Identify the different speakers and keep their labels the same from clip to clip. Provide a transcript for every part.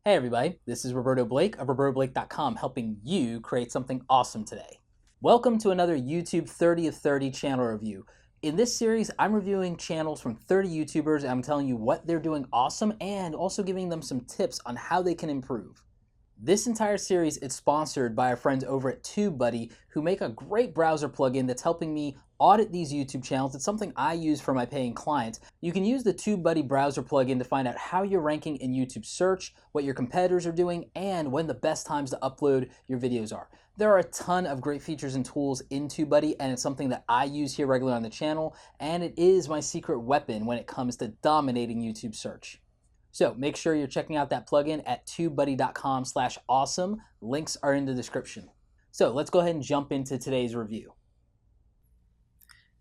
Speaker 1: Hey everybody, this is Roberto Blake of robertoblake.com helping you create something awesome today. Welcome to another YouTube 30 of 30 channel review. In this series, I'm reviewing channels from 30 YouTubers and I'm telling you what they're doing awesome and also giving them some tips on how they can improve. This entire series is sponsored by our friends over at Tubebuddy, who make a great browser plugin that's helping me audit these YouTube channels. It's something I use for my paying clients. You can use the Tubebuddy browser plugin to find out how you're ranking in YouTube search, what your competitors are doing, and when the best times to upload your videos are. There are a ton of great features and tools in Tubebuddy, and it's something that I use here regularly on the channel, and it is my secret weapon when it comes to dominating YouTube search. So make sure you're checking out that plugin at tubebuddy.com/awesome. Links are in the description. So let's go ahead and jump into today's review.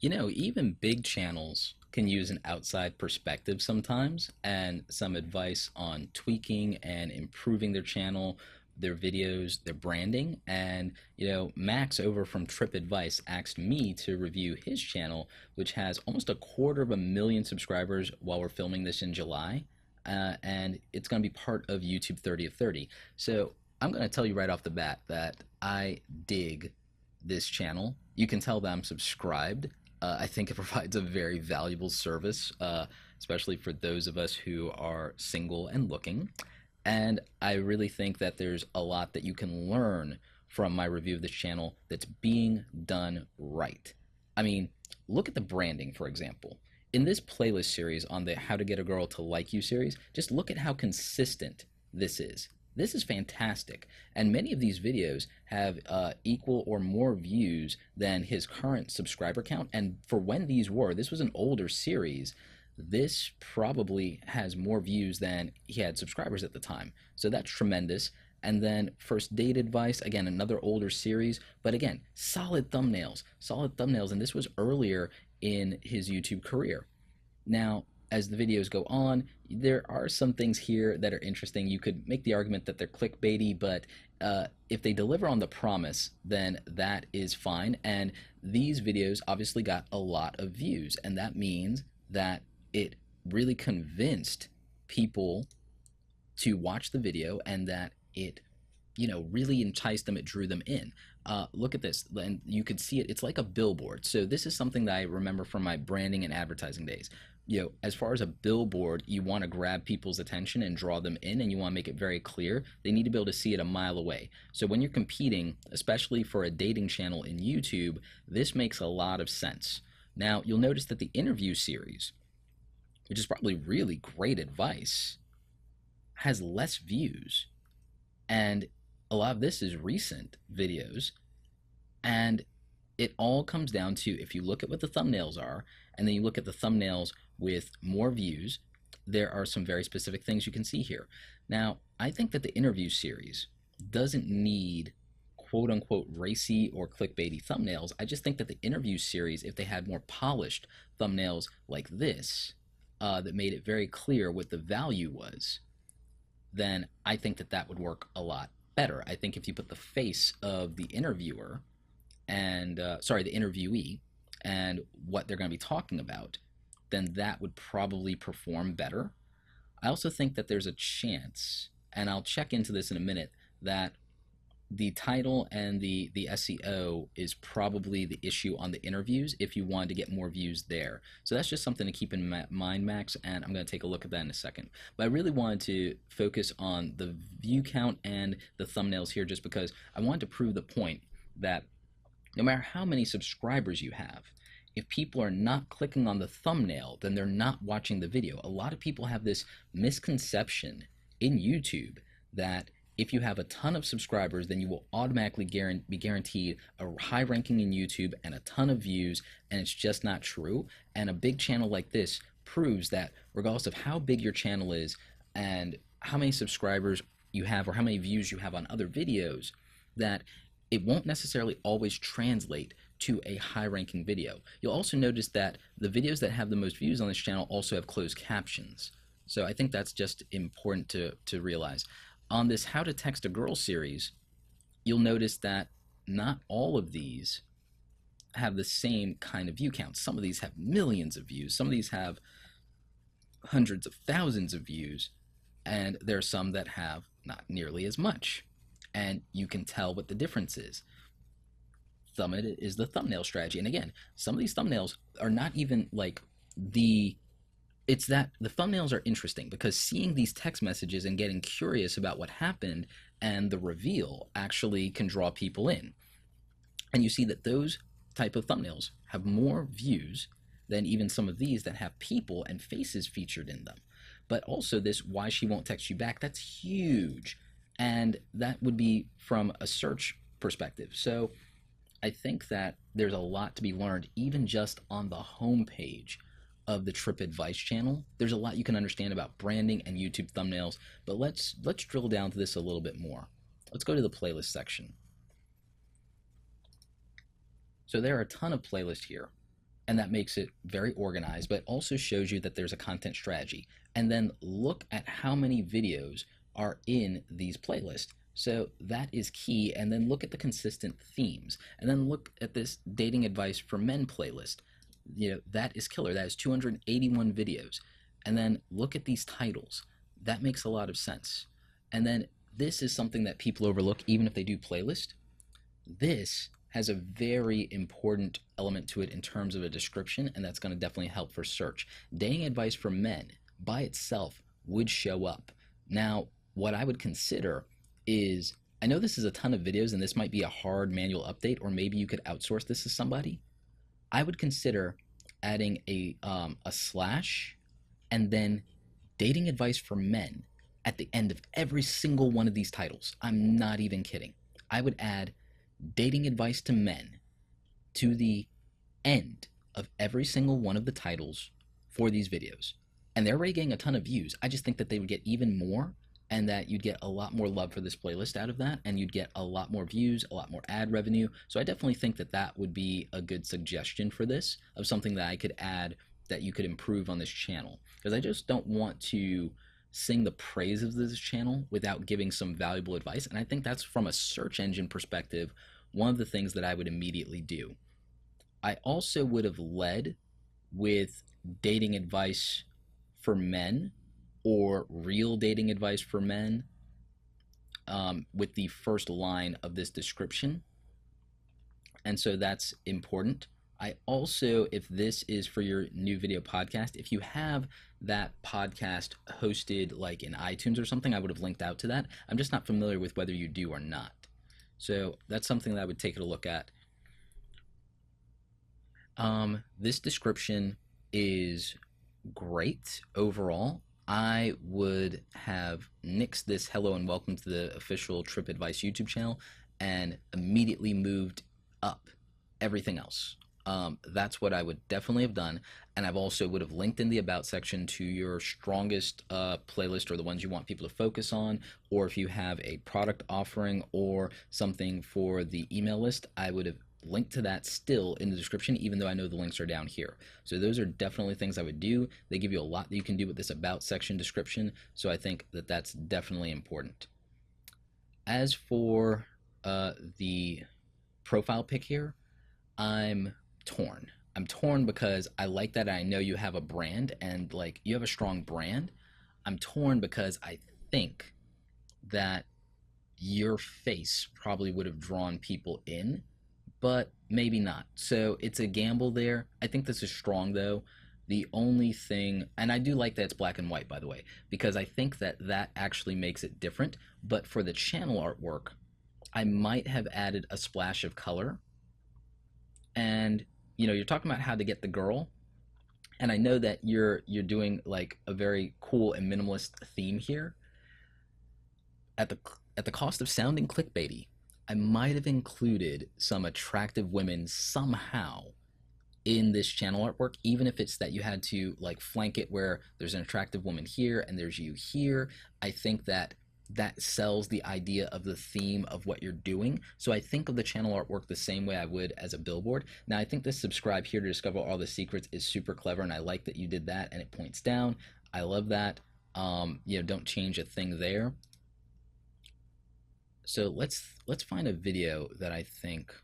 Speaker 2: Even big channels can use an outside perspective sometimes and some advice on tweaking and improving their channel, their videos, their branding. And, Max over from Tripp Advice asked me to review his channel, which has almost 250,000 subscribers while we're filming this in July. And it's going to be part of YouTube 30 of 30. So I'm going to tell you right off the bat that I dig this channel. You can tell that I'm subscribed. I think it provides a very valuable service, especially for those of us who are single and looking. And I really think that there's a lot that you can learn from my review of this channel that's being done right. I mean, look at the branding, for example. In this playlist series on the How to Get a Girl to Like You series, just look at how consistent this is. This is fantastic, and many of these videos have equal or more views than his current subscriber count. And for when these were, this was an older series, this probably has more views than he had subscribers at the time. So that's tremendous. And then First Date Advice, again, another older series, but again, solid thumbnails, and this was earlier in his YouTube career. Now, as the videos go on, there are some things here that are interesting. You could make the argument that they're clickbaity, but if they deliver on the promise, then that is fine. And these videos obviously got a lot of views, and that means that it really convinced people to watch the video and that it really enticed them, it drew them in. Look at this, and you could see it. It's like a billboard. So this is something that I remember from my branding and advertising days. As far as a billboard, you want to grab people's attention and draw them in, and you want to make it very clear. They need to be able to see it a mile away. So when you're competing, especially for a dating channel in YouTube, this makes a lot of sense. Now, you'll notice that the interview series, which is probably really great advice, has less views. And a lot of this is recent videos, and it all comes down to, if you look at what the thumbnails are and then you look at the thumbnails with more views, there are some very specific things you can see here. Now, I think that the interview series doesn't need quote unquote racy or clickbaity thumbnails. I just think that the interview series, if they had more polished thumbnails like this, that made it very clear what the value was, then I think that that would work a lot better. I think if you put the face of the interviewer and, the interviewee and what they're going to be talking about, then that would probably perform better. I also think that there's a chance, and I'll check into this in a minute, that the title and the SEO is probably the issue on the interviews if you wanted to get more views there. So that's just something to keep in mind, Max, and I'm going to take a look at that in a second. But I really wanted to focus on the view count and the thumbnails here just because I wanted to prove the point that no matter how many subscribers you have, if people are not clicking on the thumbnail, then they're not watching the video. A lot of people have this misconception in YouTube that if you have a ton of subscribers, then you will automatically be guaranteed a high ranking in YouTube and a ton of views, and it's just not true. And a big channel like this proves that regardless of how big your channel is and how many subscribers you have or how many views you have on other videos, that it won't necessarily always translate to a high ranking video. You'll also notice that the videos that have the most views on this channel also have closed captions. So I think that's just important to realize. On this How to Text a Girl series, you'll notice that not all of these have the same kind of view count. Some of these have millions of views. Some of these have hundreds of thousands of views. and there are some that have not nearly as much. And you can tell what the difference is. Some of it is the thumbnail strategy. And again, some of these thumbnails are not even like it's that the thumbnails are interesting because seeing these text messages and getting curious about what happened and the reveal actually can draw people in. And you see that those type of thumbnails have more views than even some of these that have people and faces featured in them. But also this why she won't text you back, that's huge. And that would be from a search perspective. So I think that there's a lot to be learned even just on the homepage of the Tripp Advice channel. There's a lot you can understand about branding and YouTube thumbnails, but let's drill down to this a little bit more. Let's go to the playlist section. So there are a ton of playlists here, and that makes it very organized, but also shows you that there's a content strategy. And then look at how many videos are in these playlists. So that is key. And then look at the consistent themes. And then look at this dating advice for men playlist. That is killer. That is 281 videos. And then look at these titles. That makes a lot of sense. And then this is something that people overlook even if they do playlist. This has a very important element to it in terms of a description, and that's going to definitely help for search. Dating advice for men by itself would show up. Now, what I would consider is, I know this is a ton of videos and this might be a hard manual update, or maybe you could outsource this to somebody. I would consider adding a slash and then dating advice for men at the end of every single one of these titles. I'm not even kidding. I would add dating advice to men to the end of every single one of the titles for these videos. And they're already getting a ton of views. I just think that they would get even more, and that you'd get a lot more love for this playlist out of that, and you'd get a lot more views, a lot more ad revenue. So I definitely think that that would be a good suggestion for this, of something that I could add that you could improve on this channel. Because I just don't want to sing the praise of this channel without giving some valuable advice. And I think that's, from a search engine perspective, one of the things that I would immediately do. I also would have led with dating advice for men, or real dating advice for men, with the first line of this description. And so that's important. I also, if this is for your new video podcast, if you have that podcast hosted like in iTunes or something, I would have linked out to that. I'm just not familiar with whether you do or not. So that's something that I would take a look at. This description is great overall. I would have nixed this hello and welcome to the official Tripp Advice YouTube channel and immediately moved up everything else. That's what I would definitely have done. And I've also would have linked in the about section to your strongest playlist, or the ones you want people to focus on, or if you have a product offering or something for the email list, I would have linked to that still in the description, even though I know the links are down here. So those are definitely things I would do. They give you a lot that you can do with this about section description, so I think that that's definitely important. As for the profile pic here, I'm torn. I'm torn because I like that I know you have a brand, and like you have a strong brand. I'm torn because I think that your face probably would have drawn people in, but maybe not. So it's a gamble there. I think this is strong though. The only thing, and I do like that it's black and white, by the way, because I think that that actually makes it different. But for the channel artwork, I might have added a splash of color. And you're talking about how to get the girl, and I know that you're doing like a very cool and minimalist theme here. At the cost of sounding clickbaity, I might have included some attractive women somehow in this channel artwork, even if it's that you had to like flank it where there's an attractive woman here and there's you here. I think that sells the idea of the theme of what you're doing. So I think of the channel artwork the same way I would as a billboard. Now I think this subscribe here to discover all the secrets is super clever, and I like that you did that and it points down. I love that. Don't change a thing there. So let's find a video that I think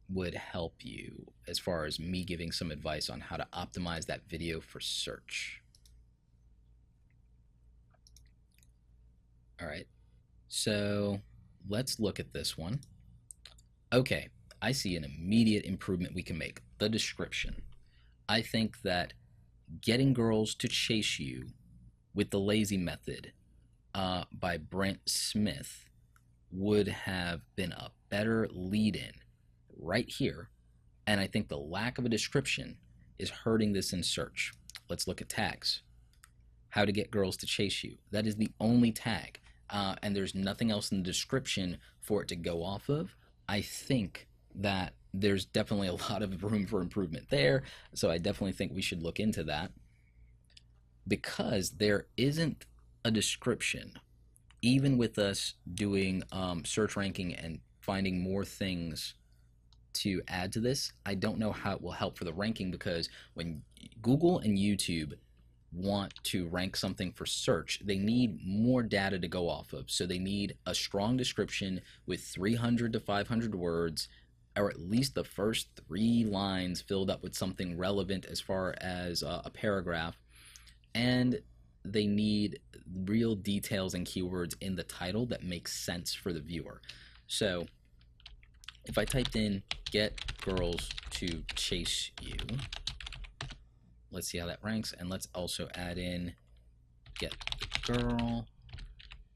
Speaker 2: would help you as far as me giving some advice on how to optimize that video for search. All right. So let's look at this one. Okay, I see an immediate improvement we can make. The description. I think that getting girls to chase you with the lazy method by Brent Smith would have been a better lead in right here. And I think the lack of a description is hurting this in search. Let's look at tags. How to get girls to chase you. That is the only tag. And there's nothing else in the description for it to go off of. I think that there's definitely a lot of room for improvement there. So I definitely think we should look into that. Because there isn't a description, even with us doing search ranking and finding more things to add to this, I don't know how it will help for the ranking, because when Google and YouTube want to rank something for search, they need more data to go off of. So they need a strong description with 300 to 500 words, or at least the first 3 lines filled up with something relevant as far as a paragraph. And they need real details and keywords in the title that make sense for the viewer. So if I typed in "get girls to chase you," let's see how that ranks. And let's also add in "get the girl,"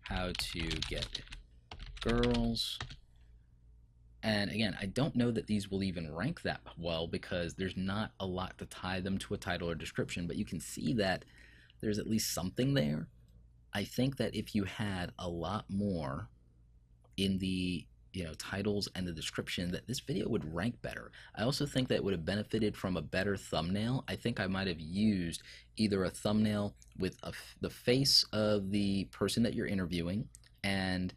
Speaker 2: "how to get girls." And again, I don't know that these will even rank that well, because there's not a lot to tie them to a title or description, but you can see that there's at least something there. I think that if you had a lot more in the titles and the description, that this video would rank better. I also think that it would have benefited from a better thumbnail. I think I might have used either a thumbnail with the face of the person that you're interviewing, and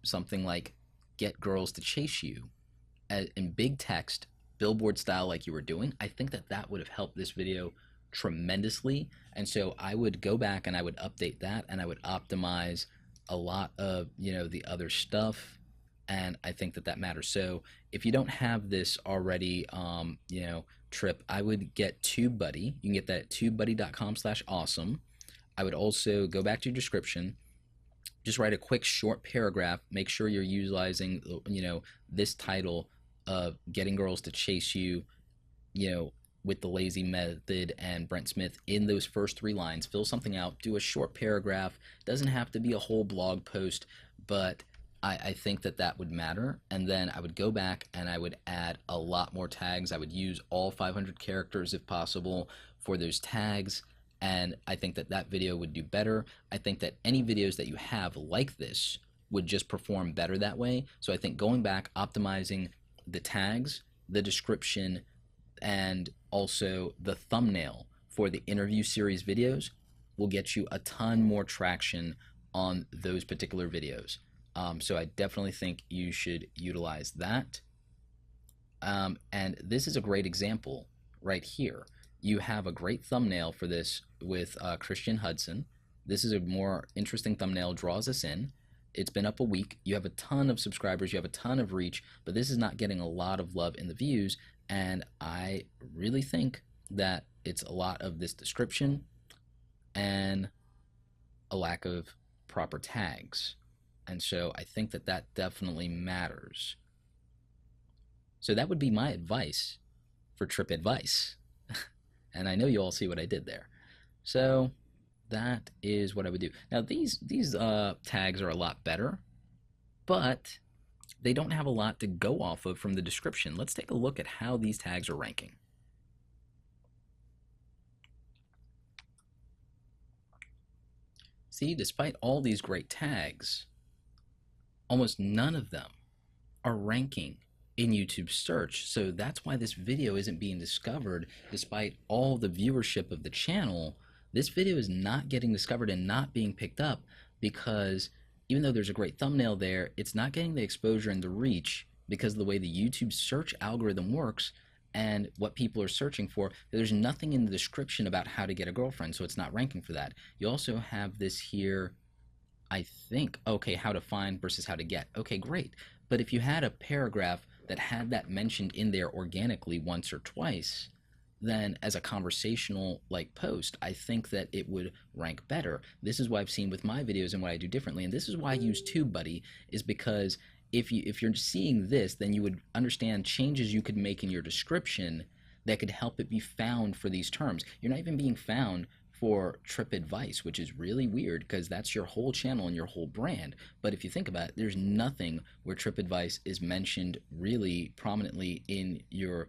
Speaker 2: something like "get girls to chase you" in big text, billboard style, like you were doing. I think that that would have helped this video tremendously. And so I would go back and I would update that, and I would optimize a lot of the other stuff. And I think that that matters. So if you don't have this already, Tripp, I would get Tubebuddy. You can get that at tubebuddy.com/awesome. I would also go back to your description, just write a quick short paragraph. Make sure you're utilizing this title of "getting girls to chase you," with the lazy method and Brent Smith in those first 3 lines. Fill something out, do a short paragraph. Doesn't have to be a whole blog post, but I think that that would matter. And then I would go back and I would add a lot more tags. I would use all 500 characters if possible for those tags, and I think that that video would do better. I think that any videos that you have like this would just perform better that way. So I think going back, optimizing the tags, the description, and also the thumbnail for the interview series videos will get you a ton more traction on those particular videos. So I definitely think you should utilize that. And this is a great example right here. You have a great thumbnail for this with Christian Hudson. This is a more interesting thumbnail, draws us in. It's been up a week. You have a ton of subscribers. You have a ton of reach, but this is not getting a lot of love in the views. And I really think that it's a lot of this description and a lack of proper tags. And so I think that that definitely matters. So that would be my advice for Tripp Advice. And I know you all see what I did there. So that is what I would do. Now these tags are a lot better, but they don't have a lot to go off of from the description. Let's take a look at how these tags are ranking. See, despite all these great tags, almost none of them are ranking in YouTube search. So that's why this video isn't being discovered. Despite all the viewership of the channel, this video is not getting discovered and not being picked up, because even though there's a great thumbnail there, it's not getting the exposure and the reach because of the way the YouTube search algorithm works and what people are searching for. There's nothing in the description about how to get a girlfriend, so it's not ranking for that. You also have this here, I think, okay, how to find versus how to get. Okay, great. But if you had a paragraph that had that mentioned in there organically once or twice, then as a conversational like post, I think that it would rank better. This is what I've seen with my videos and what I do differently, and this is why I use TubeBuddy, is because if you're seeing this, then you would understand changes you could make in your description that could help it be found for these terms. You're not even being found for Tripp Advice, which is really weird because that's your whole channel and your whole brand. But if you think about it, there's nothing where Tripp Advice is mentioned really prominently in your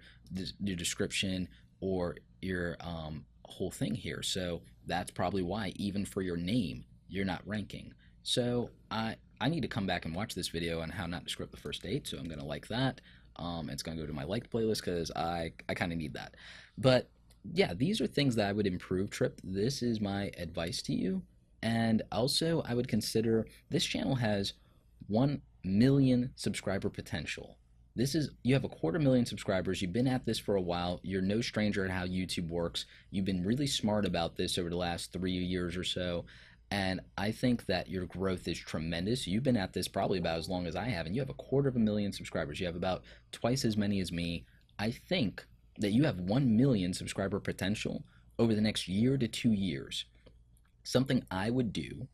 Speaker 2: description or your whole thing here. So that's probably why, even for your name, you're not ranking. So I need to come back and watch this video on how not to screw up the first date. So I'm gonna like that. It's gonna go to my liked playlist because I kind of need that. But yeah, these are things that I would improve, Tripp. This is my advice to you. And also, I would consider this channel has 1 million subscriber potential. You have 250,000 subscribers. You've been at this for a while. You're no stranger at how YouTube works. You've been really smart about this over the last 3 years or so. And I think that your growth is tremendous. You've been at this probably about as long as I have, and you have 250,000 subscribers. You have about twice as many as me. I think that you have 1 million subscriber potential over the next year to 2 years. Something I would do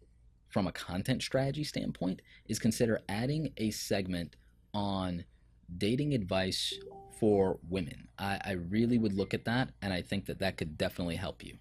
Speaker 2: from a content strategy standpoint is consider adding a segment on dating advice for women. I really would look at that, and I think that that could definitely help you.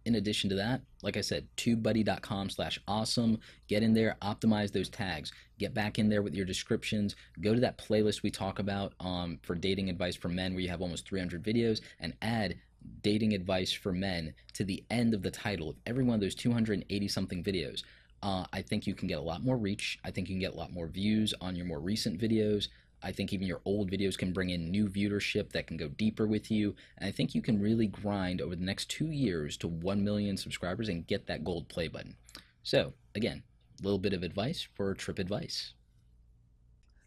Speaker 2: In addition to that, like I said, tubebuddy.com/awesome. Get in there, optimize those tags, get back in there with your descriptions, go to that playlist we talk about for dating advice for men where you have almost 300 videos, and add dating advice for men to the end of the title of every one of those 280 something videos. I think you can get a lot more reach. I think you can get a lot more views on your more recent videos. I think even your old videos can bring in new viewership that can go deeper with you. And I think you can really grind over the next 2 years to 1 million subscribers and get that gold play button. So again, a little bit of advice for Tripp Advice.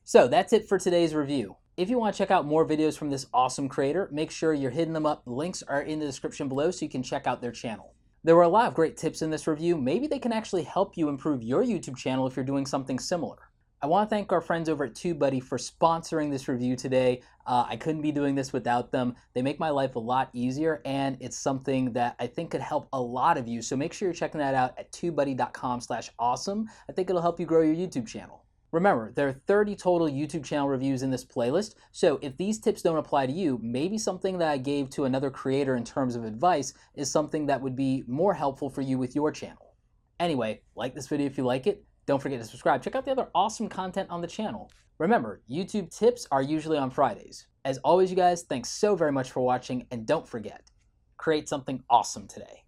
Speaker 1: So that's it for today's review. If you want to check out more videos from this awesome creator, make sure you're hitting them up. Links are in the description below so you can check out their channel. There were a lot of great tips in this review. Maybe they can actually help you improve your YouTube channel if you're doing something similar. I want to thank our friends over at Tubebuddy for sponsoring this review today. I couldn't be doing this without them. They make my life a lot easier, and it's something that I think could help a lot of you. So make sure you're checking that out at tubebuddy.com/awesome. I think it'll help you grow your YouTube channel. Remember, there are 30 total YouTube channel reviews in this playlist, so if these tips don't apply to you, maybe something that I gave to another creator in terms of advice is something that would be more helpful for you with your channel. Anyway, like this video if you like it. Don't forget to subscribe. Check out the other awesome content on the channel. Remember, YouTube tips are usually on Fridays. As always, you guys, thanks so very much for watching, and don't forget, create something awesome today.